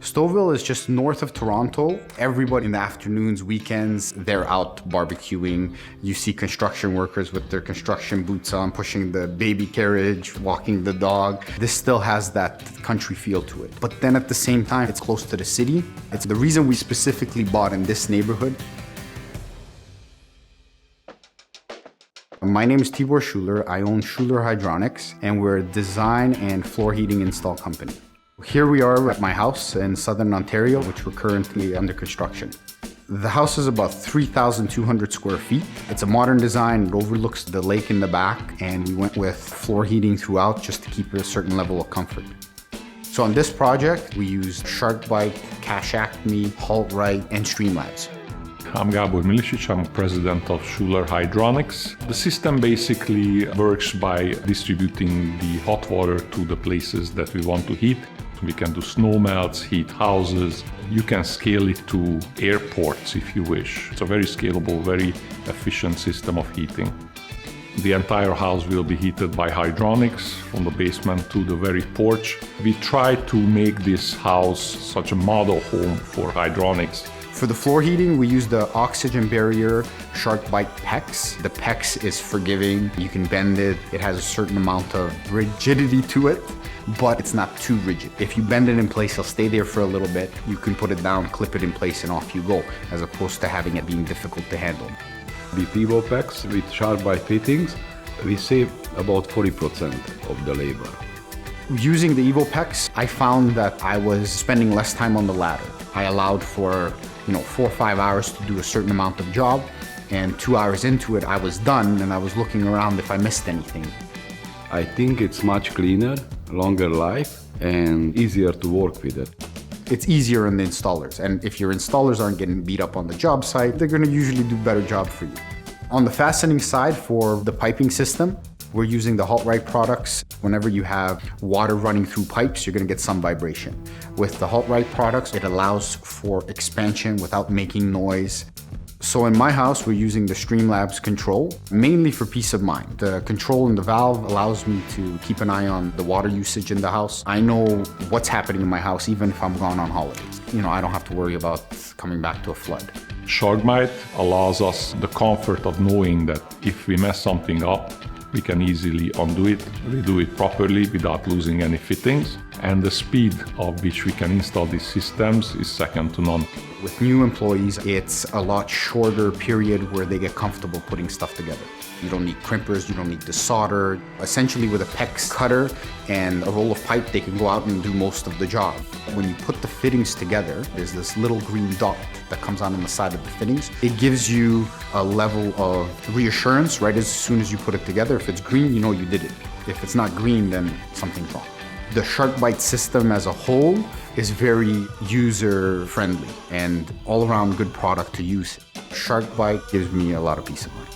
Stouffville is just north of Toronto. Everybody in the afternoons, weekends, they're out barbecuing. You see construction workers with their construction boots on, pushing the baby carriage, walking the dog. This still has that country feel to it. But then at the same time, it's close to the city. It's the reason we specifically bought in this neighborhood. My name is Tibor Schuller. I own Schuller Hydronics, and we're a design and floor heating install company. Here we are at my house in southern Ontario, which we're currently under construction. The house is about 3,200 square feet. It's a modern design. It overlooks the lake in the back, and we went with floor heating throughout just to keep a certain level of comfort. So on this project, we used SharkBite, Cash Acme, HoldRite, and StreamLabs. I'm Gabor Milicic, I'm president of Schuller Hydronics. The system basically works by distributing the hot water to the places that we want to heat. We can do snow melts, heat houses. You can scale it to airports if you wish. It's a very scalable, very efficient system of heating. The entire house will be heated by hydronics from the basement to the very porch. We try to make this house such a model home for hydronics. For the floor heating, we use the oxygen barrier SharkBite PEX. The PEX is forgiving. You can bend it. It has a certain amount of rigidity to it, but it's not too rigid. If you bend it in place, it'll stay there for a little bit. You can put it down, clip it in place, and off you go, as opposed to having it being difficult to handle. With EvoPEX, with SharkBite fittings, we save about 40% of the labor. Using the EvoPEX, I found that I was spending less time on the ladder. I allowed for 4 or 5 hours to do a certain amount of job, and 2 hours into it, I was done, and I was looking around if I missed anything. I think it's much cleaner, longer life, and easier to work with it. It's easier on the installers, and if your installers aren't getting beat up on the job site, they're gonna usually do a better job for you. On the fastening side, for the piping system, we're using the HoldRite products. Whenever you have water running through pipes, you're gonna get some vibration. With the HoldRite products, it allows for expansion without making noise. So in my house, we're using the StreamLabs control, mainly for peace of mind. The control in the valve allows me to keep an eye on the water usage in the house. I know what's happening in my house, even if I'm gone on holidays. I don't have to worry about coming back to a flood. SharkBite allows us the comfort of knowing that if we mess something up, we can easily undo it, redo it properly without losing any fittings. And the speed of which we can install these systems is second to none. With new employees, it's a lot shorter period where they get comfortable putting stuff together. You don't need crimpers, you don't need to solder. Essentially with a PEX cutter and a roll of pipe, they can go out and do most of the job. When you put the fittings together, there's this little green dot that comes on the side of the fittings. It gives you a level of reassurance right as soon as you put it together. If it's green, you know you did it. If it's not green, then something's wrong. The SharkBite system as a whole is very user-friendly and all-around good product to use. SharkBite gives me a lot of peace of mind.